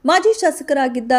ಮಾಜಿ ಶಾಸಕರಾಗಿದ್ದ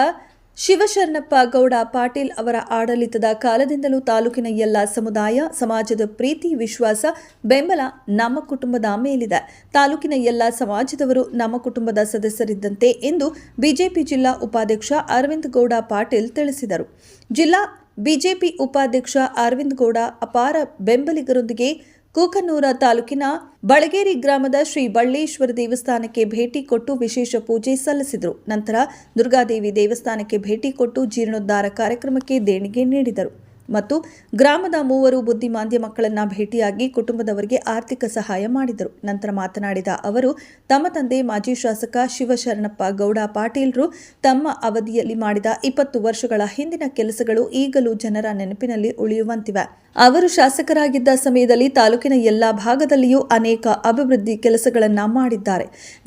ಶಿವಶರಣಪ್ಪ ಗೌಡ ಪಾಟೀಲ್ ಅವರ ಆಡಳಿತದ ಕಾಲದಿಂದಲೂ ತಾಲೂಕಿನ ಎಲ್ಲ ಸಮುದಾಯ ಸಮಾಜದ ಪ್ರೀತಿ ವಿಶ್ವಾಸ ಬೆಂಬಲ ನಮ್ಮ ಕುಟುಂಬದ ಮೇಲಿದೆ. ತಾಲೂಕಿನ ಎಲ್ಲ ಸಮಾಜದವರು ನಮ್ಮ ಕುಟುಂಬದ ಸದಸ್ಯರಿದ್ದಂತೆ ಎಂದು ಬಿಜೆಪಿ ಜಿಲ್ಲಾ ಉಪಾಧ್ಯಕ್ಷ ಅರವಿಂದ್ ಗೌಡ ಪಾಟೀಲ್ ತಿಳಿಸಿದರು. ಜಿಲ್ಲಾ ಬಿಜೆಪಿ ಉಪಾಧ್ಯಕ್ಷ ಅರವಿಂದ್ ಗೌಡ ಅಪಾರ ಬೆಂಬಲಿಗರೊಂದಿಗೆ ಕೂಕನೂರ ತಾಲೂಕಿನ ಬಳಗೇರಿ ಗ್ರಾಮದ ಶ್ರೀ ಬಳ್ಳೇಶ್ವರ ದೇವಸ್ಥಾನಕ್ಕೆ ಭೇಟಿ ಕೊಟ್ಟು ವಿಶೇಷ ಪೂಜೆ ಸಲ್ಲಿಸಿದರು. ನಂತರ ದುರ್ಗಾದೇವಿ ದೇವಸ್ಥಾನಕ್ಕೆ ಭೇಟಿ ಕೊಟ್ಟು ಜೀರ್ಣೋದ್ಧಾರ ಕಾರ್ಯಕ್ರಮಕ್ಕೆ ದೇಣಿಗೆ ನೀಡಿದರು ಮತ್ತು ಗ್ರಾಮದ 3 ಬುದ್ಧಿಮಾಂದ್ಯ ಮಕ್ಕಳನ್ನ ಭೇಟಿಯಾಗಿ ಕುಟುಂಬದವರಿಗೆ ಆರ್ಥಿಕ ಸಹಾಯ ಮಾಡಿದರು. ನಂತರ ಮಾತನಾಡಿದ ಅವರು, ತಮ್ಮ ತಂದೆ ಮಾಜಿ ಶಾಸಕ ಶಿವಶರಣಪ್ಪ ಗೌಡ ಪಾಟೀಲ್ರು ತಮ್ಮ ಅವಧಿಯಲ್ಲಿ ಮಾಡಿದ 20 ವರ್ಷಗಳ ಹಿಂದಿನ ಕೆಲಸಗಳು ಈಗಲೂ ಜನರ ನೆನಪಿನಲ್ಲಿ ಉಳಿಯುವಂತಿವೆ. ಅವರು ಶಾಸಕರಾಗಿದ್ದ ಸಮಯದಲ್ಲಿ ತಾಲೂಕಿನ ಎಲ್ಲ ಭಾಗದಲ್ಲಿಯೂ ಅನೇಕ ಅಭಿವೃದ್ಧಿ ಕೆಲಸಗಳನ್ನು ಮಾಡಿದ್ದಾರೆ.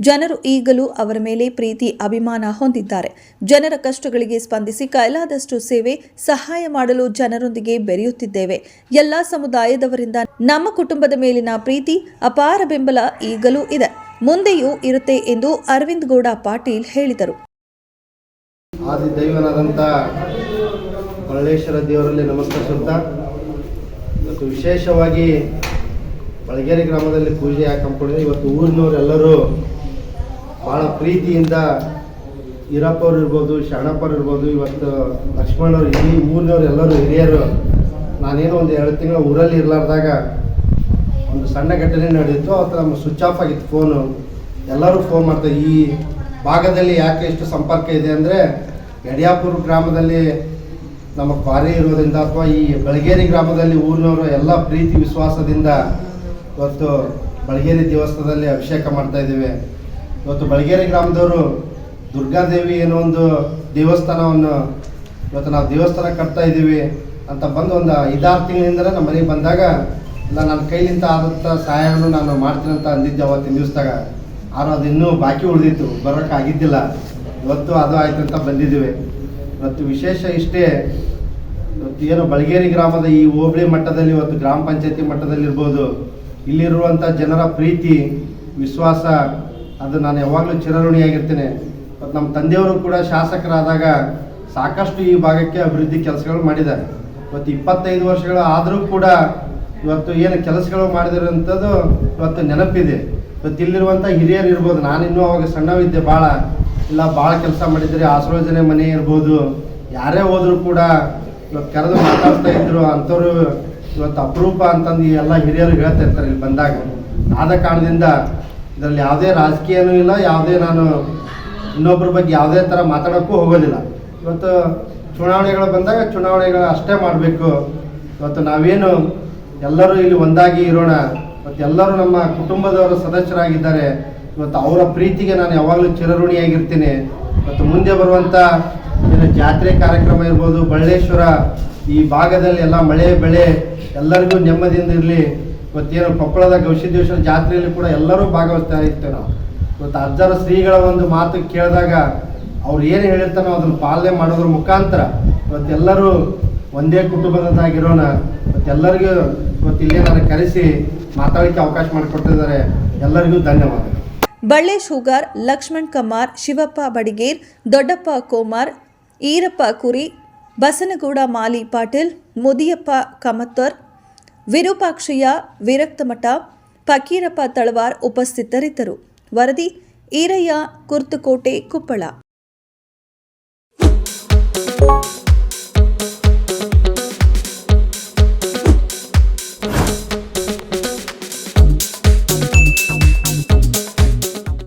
ಜನರು ಈಗಲೂ ಅವರ ಮೇಲೆ ಪ್ರೀತಿ ಅಭಿಮಾನ ಹೊಂದಿದ್ದಾರೆ. ಜನರ ಕಷ್ಟಗಳಿಗೆ ಸ್ಪಂದಿಸಿ ಕೈಲಾದಷ್ಟು ಸೇವೆ ಸಹಾಯ ಮಾಡಲು ಜನರೊಂದಿಗೆ ಬೆರೆಯುತ್ತಿದ್ದೇವೆ. ಎಲ್ಲ ಸಮುದಾಯದವರಿಂದ ನಮ್ಮ ಕುಟುಂಬದ ಮೇಲಿನ ಪ್ರೀತಿ ಅಪಾರ ಬೆಂಬಲ ಈಗಲೂ ಇದೆ, ಮುಂದೆಯೂ ಇರುತ್ತೆ ಎಂದು ಅರವಿಂದ್ ಗೌಡ ಪಾಟೀಲ್ ಹೇಳಿದರು. ಆದಿದೈವನಾದಂಥ ಬಳ್ಳೇಶ್ವರ ದೇವರಲ್ಲಿ ನಮಸ್ಕರಿಸುತ್ತಾ ಇವತ್ತು ವಿಶೇಷವಾಗಿ ಬಳಗೇರಿ ಗ್ರಾಮದಲ್ಲಿ ಪೂಜೆ ಹಾಕೊಂಡಿದೆ. ಇವತ್ತು ಊರಿನವರೆಲ್ಲರೂ ಭಾಳ ಪ್ರೀತಿಯಿಂದ ಈರಪ್ಪವ್ರು ಇರ್ಬೋದು, ಶರಣಪ್ಪರು ಇರ್ಬೋದು, ಇವತ್ತು ಲಕ್ಷ್ಮಣವ್ರು, ಈ ಊರಿನವ್ರು ಎಲ್ಲರೂ ಹಿರಿಯರು. ನಾನೇನೋ ಒಂದು 2 ತಿಂಗಳು ಊರಲ್ಲಿ ಇರಲಾರ್ದಾಗ ಒಂದು ಸಣ್ಣ ಘಟನೆ ನಡೆದಿತ್ತು. ಅವತ್ತು ನಮ್ಮ ಸ್ವಿಚ್ ಆಫ್ ಆಗಿತ್ತು ಫೋನು. ಎಲ್ಲರೂ ಫೋನ್ ಮಾಡ್ತಾರೆ. ಈ ಭಾಗದಲ್ಲಿ ಯಾಕೆ ಇಷ್ಟು ಸಂಪರ್ಕ ಇದೆ ಅಂದರೆ ಯಡಿಯಾಪುರ ಗ್ರಾಮದಲ್ಲಿ ನಮ್ಮ ಕ್ವಾರಿ ಇರೋದ್ರಿಂದ ಅಥವಾ ಈ ಬಳಗೇರಿ ಗ್ರಾಮದಲ್ಲಿ ಊರಿನವರು ಎಲ್ಲ ಪ್ರೀತಿ ವಿಶ್ವಾಸದಿಂದ ಇವತ್ತು ಬಳಗೇರಿ ದೇವಸ್ಥಾನದಲ್ಲಿ ಅಭಿಷೇಕ ಮಾಡ್ತಾಯಿದ್ದೀವಿ. ಇವತ್ತು ಬಳಗೇರಿ ಗ್ರಾಮದವರು ದುರ್ಗಾದೇವಿ ಏನೋ ಒಂದು ದೇವಸ್ಥಾನವನ್ನು ಇವತ್ತು ನಾವು ದೇವಸ್ಥಾನ ಕಟ್ತಾ ಇದ್ದೀವಿ ಅಂತ ಬಂದು ಒಂದು 5-6 ತಿಂಗಳಿಂದ ನಮ್ಮ ಮನೆಗೆ ಬಂದಾಗ ಇಲ್ಲ ನನ್ನ ಕೈಲಿಂದ ಆದಂಥ ಸಹಾಯವನ್ನು ನಾನು ಮಾಡ್ತೀನಿ ಅಂತ ಅಂದಿದ್ದೆ ಅವತ್ತಿನ ದಿವಸದಾಗ. ಆದರೂ ಅದು ಇನ್ನೂ ಬಾಕಿ ಉಳಿದಿತ್ತು, ಬರೋಕ್ಕಾಗಿದ್ದಿಲ್ಲ. ಇವತ್ತು ಅದು ಆಯ್ತು ಅಂತ ಬಂದಿದ್ದೀವಿ. ಇವತ್ತು ವಿಶೇಷ ಇಷ್ಟೇ, ಇವತ್ತು ಏನು ಬಳಗೇರಿ ಗ್ರಾಮದ ಈ ಹೋಬಳಿ ಮಟ್ಟದಲ್ಲಿ ಇವತ್ತು ಗ್ರಾಮ ಪಂಚಾಯತಿ ಮಟ್ಟದಲ್ಲಿರ್ಬೋದು, ಇಲ್ಲಿರುವಂಥ ಜನರ ಪ್ರೀತಿ ವಿಶ್ವಾಸ ಅದು ನಾನು ಯಾವಾಗಲೂ ಚಿರಋಣಿಯಾಗಿರ್ತೇನೆ. ಇವತ್ತು ನಮ್ಮ ತಂದೆಯವರು ಕೂಡ ಶಾಸಕರಾದಾಗ ಸಾಕಷ್ಟು ಈ ಭಾಗಕ್ಕೆ ಅಭಿವೃದ್ಧಿ ಕೆಲಸಗಳು ಮಾಡಿದ್ದಾರೆ. ಇವತ್ತು 25 ವರ್ಷಗಳು ಆದರೂ ಕೂಡ ಇವತ್ತು ಏನು ಕೆಲಸಗಳು ಮಾಡಿದಿರೋಂಥದ್ದು ಇವತ್ತು ನೆನಪಿದೆ. ಇವತ್ತು ಇಲ್ಲಿರುವಂಥ ಹಿರಿಯರು ಇರ್ಬೋದು, ನಾನಿನ್ನೂ ಅವಾಗ ಸಣ್ಣವಿದ್ದೆ, ಭಾಳ ಕೆಲಸ ಮಾಡಿದರೆ ಆಶ್ರಯೋಜನೆ ಮನೆ ಇರ್ಬೋದು, ಯಾರೇ ಹೋದರೂ ಕೂಡ ಇವತ್ತು ಕರೆದು ಮಾತಾಡ್ತಾ ಇದ್ರು. ಅಂಥವ್ರು ಇವತ್ತು ಅಪರೂಪ ಅಂತಂದು ಎಲ್ಲ ಹಿರಿಯರು ಹೇಳ್ತಾ ಇರ್ತಾರೆ ಇಲ್ಲಿ ಬಂದಾಗ. ಆದ ಕಾರಣದಿಂದ ಇದರಲ್ಲಿ ಯಾವುದೇ ರಾಜಕೀಯನೂ ಇಲ್ಲ, ಯಾವುದೇ ನಾನು ಇನ್ನೊಬ್ಬರ ಬಗ್ಗೆ ಯಾವುದೇ ಥರ ಮಾತಾಡೋಕ್ಕೂ ಹೋಗೋದಿಲ್ಲ. ಇವತ್ತು ಚುನಾವಣೆಗಳು ಬಂದಾಗ ಚುನಾವಣೆಗಳು ಅಷ್ಟೇ ಮಾಡಬೇಕು. ಇವತ್ತು ನಾವೇನು ಎಲ್ಲರೂ ಇಲ್ಲಿ ಒಂದಾಗಿ ಇರೋಣ. ಇವತ್ತು ಎಲ್ಲರೂ ನಮ್ಮ ಕುಟುಂಬದವರು ಸದಸ್ಯರಾಗಿದ್ದಾರೆ. ಇವತ್ತು ಅವರ ಪ್ರೀತಿಗೆ ನಾನು ಯಾವಾಗಲೂ ಚಿರಋಣಿಯಾಗಿರ್ತೀನಿ. ಇವತ್ತು ಮುಂದೆ ಬರುವಂಥ ಏನು ಜಾತ್ರೆ ಕಾರ್ಯಕ್ರಮ ಇರ್ಬೋದು, ಬಳ್ಳೇಶ್ವರ ಈ ಭಾಗದಲ್ಲಿ ಎಲ್ಲ ಮಳೆ ಬೆಳೆ ಎಲ್ಲರಿಗೂ ನೆಮ್ಮದಿಯಿಂದ ಇರಲಿ. ಇವತ್ತೇನು ಕೊಪ್ಪಳದ ಗವಿಸಿದ್ದೇಶ್ವರ ಜಾತ್ರೆಯಲ್ಲಿ ಕೂಡ ಎಲ್ಲರೂ ಭಾಗವಹಿಸ್ತಾ ಇರ್ತೇವೆ ನಾವು. ಇವತ್ತು ಅಜ್ಜರ ಶ್ರೀಗಳ ಒಂದು ಮಾತು ಕೇಳಿದಾಗ ಅವ್ರು ಏನು ಹೇಳಿರ್ತಾನೋ ಅದನ್ನು ಪಾಲನೆ ಮಾಡೋದ್ರ ಮುಖಾಂತರ ಇವತ್ತೆಲ್ಲರೂ ಒಂದೇ ಕುಟುಂಬದಾಗಿರೋಣ. ಇವತ್ತೆಲ್ಲರಿಗೂ ಇವತ್ತು ಇಲ್ಲೇ ನನಗೆ ಕರೆಸಿ ಮಾತಾಡಲಿಕ್ಕೆ ಅವಕಾಶ ಮಾಡಿಕೊಟ್ಟಿದ್ದಾರೆ. ಎಲ್ಲರಿಗೂ ಧನ್ಯವಾದ. ಬಳ್ಳೇಶ್ ಹೂಗಾರ್, ಲಕ್ಷ್ಮಣ್ ಕಮ್ಮಾರ್, ಶಿವಪ್ಪ ಬಡಿಗೇರ್, ದೊಡ್ಡಪ್ಪ ಕೋಮಾರ್, ಈರಪ್ಪ ಕುರಿ, ಬಸನಗೌಡ ಮಾಲಿ ಪಾಟೀಲ್, ಮುದಿಯಪ್ಪ ಕಮತ್ತರ್, ವಿರೂಪಾಕ್ಷಯ್ಯ ವಿರಕ್ತಮಠ, ಫಕೀರಪ್ಪ ತಳವಾರ್ ಉಪಸ್ಥಿತರಿದ್ದರು. ವರದಿ ಈರಯ್ಯ ಕುರ್ತಕೋಟೆ, ಕುಪ್ಪಳ.